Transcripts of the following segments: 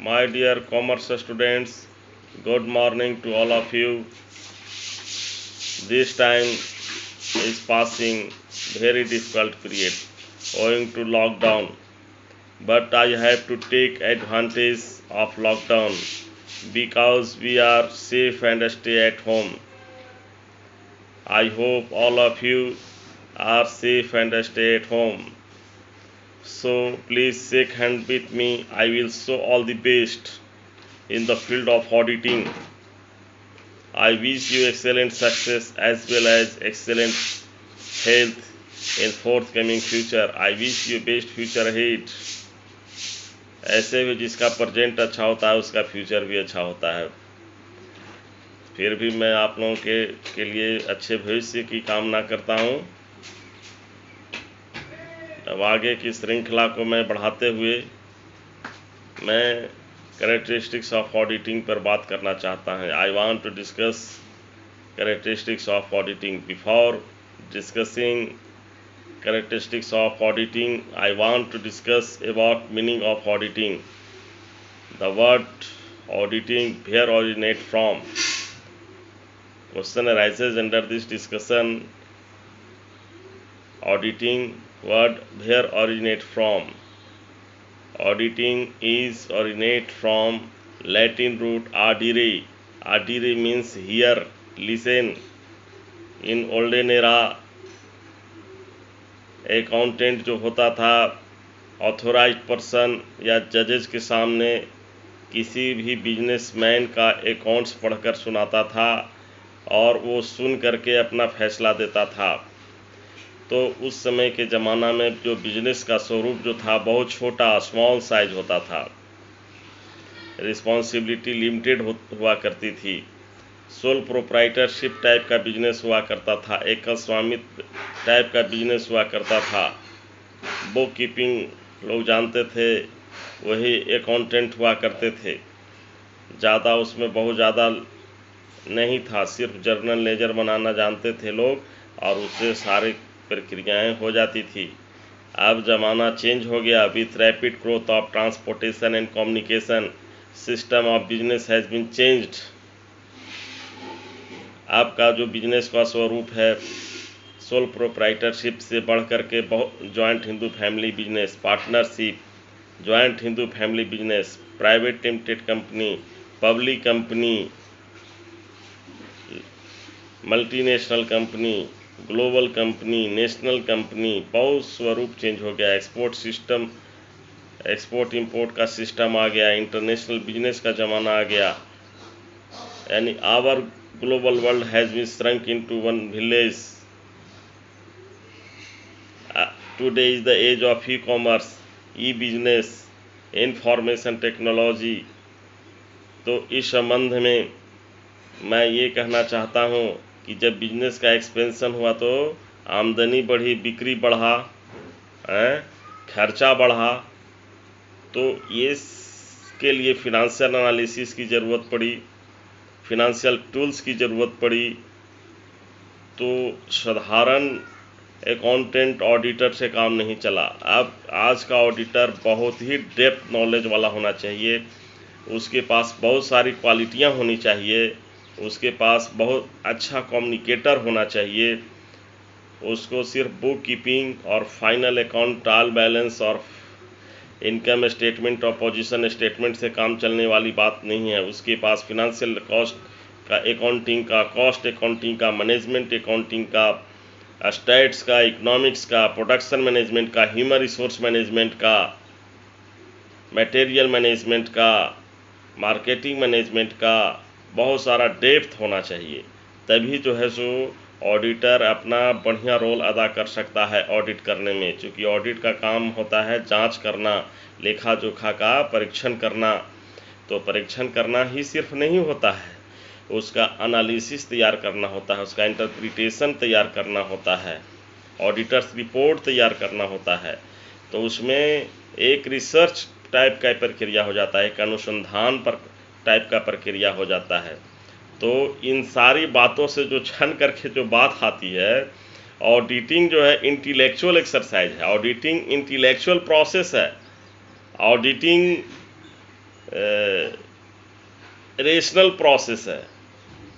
My dear commerce students, good morning to all of you. This time is passing very difficult period owing to lockdown, but I have to take advantage of lockdown because we are safe and stay at home. I hope all of you are safe and stay at home. So please shake hand with me. I will show all the best in the field of auditing. I wish you excellent success as well as excellent health in forthcoming future. I wish you best future ahead. ऐसे भी जिसका present अच्छा होता है उसका future भी अच्छा होता है। फिर भी मैं आप लोगों के लिए अच्छे भविष्य की कामना करता हूँ। अब आगे की श्रृंखला को मैं बढ़ाते हुए मैं कैरेक्टरिस्टिक्स ऑफ ऑडिटिंग पर बात करना चाहता हूँ। I want to discuss characteristics of auditing. Before discussing characteristics of auditing, I want to discuss about meaning of auditing. The word auditing where originate from? Question arises under this discussion. Auditing word where originate from? Auditing is originate from Latin root audire. Audire means hear, listen. In olden era accountant जो होता था authorised person या जजेस के सामने किसी भी businessman का अकाउंट्स पढ़कर सुनाता था और वो सुन करके अपना फैसला देता था। तो उस समय के ज़माना में जो बिजनेस का स्वरूप जो था बहुत छोटा स्मॉल साइज होता था, रिस्पॉन्सिबिलिटी लिमिटेड हुआ करती थी, सोल प्रोप्राइटरशिप टाइप का बिजनेस हुआ करता था, एकल स्वामित्व टाइप का बिजनेस हुआ करता था। बुक कीपिंग लोग जानते थे, वही अकाउंटेंट हुआ करते थे। ज़्यादा उसमें बहुत ज़्यादा नहीं था, सिर्फ जर्नल लेजर बनाना जानते थे लोग और उससे सारी प्रक्रियाएं हो जाती थी। अब ज़माना चेंज हो गया। With rapid growth of transportation and communication system of business has been changed. आपका जो बिजनेस का स्वरूप है सोल प्रोप्राइटरशिप से बढ़ करके बहुत joint Hindu family business, partnership, joint Hindu family business, private limited company, public company, multinational company, global company, national company, बहुत स्वरूप चेंज हो गया। एक्सपोर्ट सिस्टम, एक्सपोर्ट इंपोर्ट का सिस्टम आ गया, इंटरनेशनल बिजनेस का ज़माना आ गया। यानी our global world has been shrunk into one village. Today is the age of e-commerce, e-business, information technology. तो इस संबंध में मैं ये कहना चाहता हूँ कि जब बिजनेस का एक्सपेंशन हुआ तो आमदनी बढ़ी, बिक्री बढ़ा, खर्चा बढ़ा, तो ये के लिए फिनेंशियल एनालिसिस की ज़रूरत पड़ी, फिनेंशियल टूल्स की ज़रूरत पड़ी। तो साधारण अकाउंटेंट ऑडिटर से काम नहीं चला। अब आज का ऑडिटर बहुत ही डेप्थ नॉलेज वाला होना चाहिए, उसके पास बहुत सारी क्वालिटियां होनी चाहिए, उसके पास बहुत अच्छा कम्युनिकेटर होना चाहिए। उसको सिर्फ बुक कीपिंग और फाइनल अकाउंट, ट्रायल बैलेंस और इनकम स्टेटमेंट और पोजीशन स्टेटमेंट से काम चलने वाली बात नहीं है। उसके पास फिनेंशियल कॉस्ट का अकाउंटिंग का, कॉस्ट अकाउंटिंग का, मैनेजमेंट अकाउंटिंग का, स्टैट्स का, इकोनॉमिक्स का, प्रोडक्शन मैनेजमेंट का, ह्यूमन रिसोर्स मैनेजमेंट का, मटेरियल मैनेजमेंट का, मार्केटिंग मैनेजमेंट का, बहुत सारा डेप्थ होना चाहिए। तभी जो है सो ऑडिटर अपना बढ़िया रोल अदा कर सकता है ऑडिट करने में। चूँकि ऑडिट का काम होता है जांच करना, लेखा जोखा का परीक्षण करना। तो परीक्षण करना ही सिर्फ नहीं होता है, उसका एनालिसिस तैयार करना होता है, उसका इंटरप्रिटेशन तैयार करना होता है, ऑडिटर्स रिपोर्ट तैयार करना होता है। तो उसमें एक रिसर्च टाइप का प्रक्रिया हो जाता है, एक अनुसंधान पर टाइप का प्रक्रिया हो जाता है। तो इन सारी बातों से जो छन करके जो बात आती है, ऑडिटिंग जो है इंटेलेक्चुअल एक्सरसाइज है, ऑडिटिंग इंटेलेक्चुअल प्रोसेस है। ऑडिटिंग रेशनल प्रोसेस है।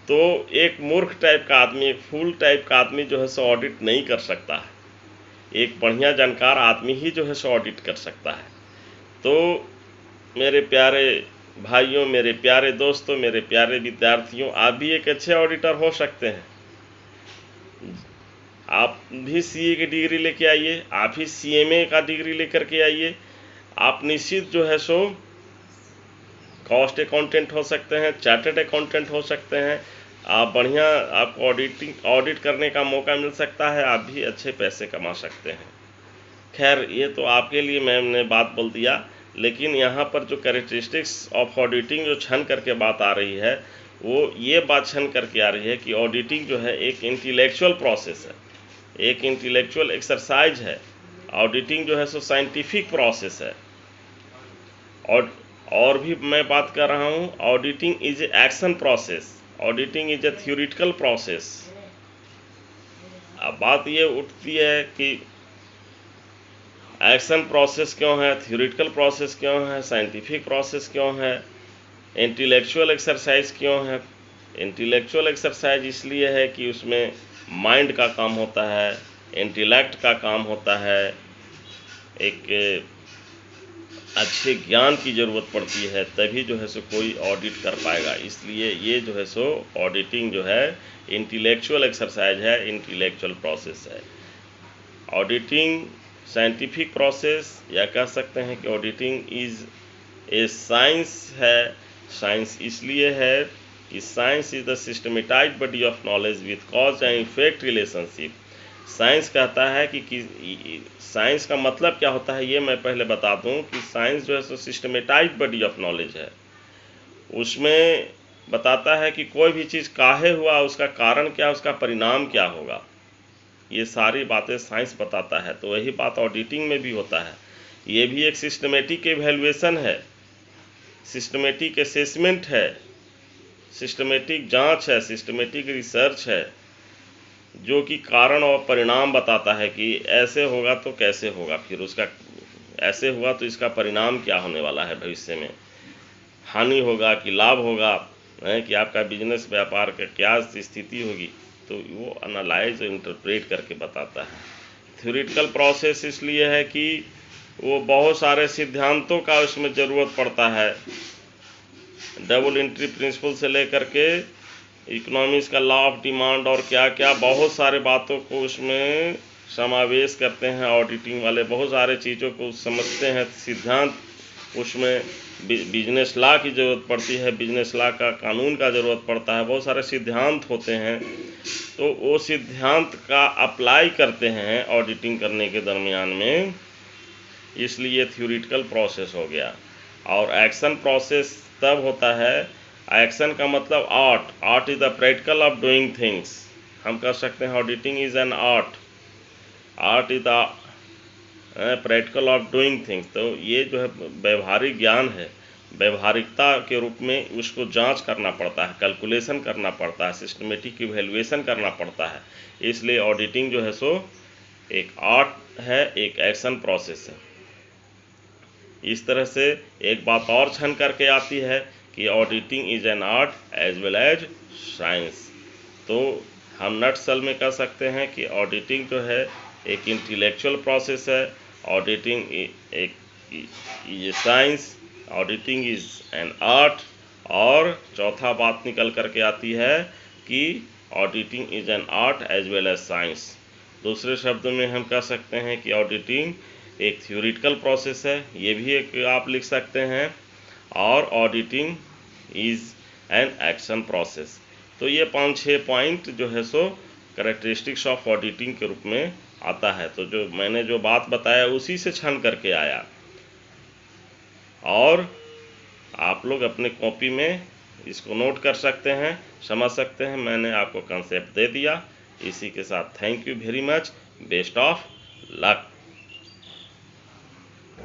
तो एक मूर्ख टाइप का आदमी, एक फूल टाइप का आदमी जो है सो ऑडिट नहीं कर सकता है। एक बढ़िया जानकार आदमी ही जो है सो ऑडिट कर सकता है। तो मेरे प्यारे भाइयों, मेरे प्यारे दोस्तों, मेरे प्यारे विद्यार्थियों, आप भी एक अच्छे ऑडिटर हो सकते हैं। आप भी सीए की डिग्री लेके आइए, आप ही सीएमए का डिग्री लेकर के आइए। आप निश्चित जो है सो कॉस्ट अकाउंटेंट हो सकते हैं, चार्टर्ड अकाउंटेंट हो सकते हैं। आप बढ़िया, आपको ऑडिट करने का मौका मिल सकता है, आप भी अच्छे पैसे कमा सकते हैं। खैर, ये तो आपके लिए मैंने बात बोल दिया, लेकिन यहाँ पर जो कैरेक्टरिस्टिक्स ऑफ ऑडिटिंग जो छन करके बात आ रही है, वो ये बात छन करके आ रही है कि ऑडिटिंग जो है एक इंटेलेक्चुअल प्रोसेस है, एक इंटेलेक्चुअल एक्सरसाइज है। ऑडिटिंग जो है सो साइंटिफिक प्रोसेस है। और भी मैं बात कर रहा हूँ, auditing is a action process, auditing is a theoretical process. अब बात ये उठती है कि एक्शन प्रोसेस क्यों है, थ्योरेटिकल प्रोसेस क्यों है, साइंटिफिक प्रोसेस क्यों है, इंटेलेक्चुअल एक्सरसाइज क्यों है। इंटेलेक्चुअल एक्सरसाइज इसलिए है कि उसमें माइंड का काम होता है, इंटेलेक्ट का काम होता है, एक अच्छे ज्ञान की ज़रूरत पड़ती है, तभी जो है सो कोई ऑडिट कर पाएगा। इसलिए ये जो है सो ऑडिटिंग जो है इंटेलेक्चुअल एक्सरसाइज है, इंटेलेक्चुअल प्रोसेस है। ऑडिटिंग साइंटिफिक प्रोसेस, या कह सकते हैं कि ऑडिटिंग इज़ ए साइंस है। साइंस इसलिए है कि science is the systematised body of knowledge with cause and effect relationship. Science कहता है कि साइंस का मतलब क्या होता है, ये मैं पहले बता दूं कि साइंस जो है सो सिस्टमेटाइज्ड बॉडी ऑफ नॉलेज है। उसमें बताता है कि कोई भी चीज़ काहे हुआ, उसका कारण क्या, उसका परिणाम क्या होगा, ये सारी बातें साइंस बताता है। तो वही बात ऑडिटिंग में भी होता है। ये भी एक सिस्टमेटिक एवेल्युएशन है, सिस्टमेटिक असेसमेंट है, सिस्टमेटिक जांच है, सिस्टमेटिक रिसर्च है, जो कि कारण और परिणाम बताता है कि ऐसे होगा तो कैसे होगा, फिर उसका ऐसे हुआ तो इसका परिणाम क्या होने वाला है, भविष्य में हानि होगा कि लाभ होगा, कि आपका बिजनेस व्यापार का क्या स्थिति होगी। तो वो एनालाइज और इंटरप्रेट करके बताता है। थ्योरेटिकल प्रोसेस इसलिए है कि वो बहुत सारे सिद्धांतों का उसमें ज़रूरत पड़ता है, डबल एंट्री प्रिंसिपल से लेकर के इकोनॉमिक्स का लॉ ऑफ डिमांड और क्या क्या बहुत सारे बातों को उसमें समावेश करते हैं। ऑडिटिंग वाले बहुत सारे चीज़ों को समझते हैं, सिद्धांत उसमें बिजनेस लॉ की ज़रूरत पड़ती है, बिजनेस लॉ का कानून का ज़रूरत पड़ता है, बहुत सारे सिद्धांत होते हैं। तो वो सिद्धांत का अप्लाई करते हैं ऑडिटिंग करने के दरमियान में, इसलिए थ्योरेटिकल प्रोसेस हो गया। और एक्शन प्रोसेस तब होता है, एक्शन का मतलब art is the practical of doing things. हम कह सकते हैं auditing is an art is the practical of doing things. तो ये जो है व्यवहारिक ज्ञान है, व्यवहारिकता के रूप में उसको जांच करना पड़ता है, कैलकुलेशन करना पड़ता है, सिस्टमेटिक इवैल्यूएशन करना पड़ता है। इसलिए ऑडिटिंग जो है सो एक आर्ट है, एक एक्शन प्रोसेस है। इस तरह से एक बात और छन करके आती है कि auditing is an art as well as science. तो हम नटसल में कह सकते हैं कि ऑडिटिंग जो है एक इंटेलेक्चुअल प्रोसेस है, ऑडिटिंग एक ये science, auditing is an art. और चौथा बात निकल करके आती है कि auditing is an art as well as science. दूसरे शब्दों में हम कह सकते हैं कि ऑडिटिंग एक थ्योरेटिकल प्रोसेस है, ये भी एक आप लिख सकते हैं, और auditing is an action process. तो ये 5-6 पॉइंट जो है सो कैरेक्टरिस्टिक्स ऑफ ऑडिटिंग के रूप में आता है। तो जो मैंने जो बात बताया उसी से छन करके आया, और आप लोग अपने कॉपी में इसको नोट कर सकते हैं, समझ सकते हैं। मैंने आपको कंसेप्ट दे दिया। इसी के साथ thank you very much, best of luck.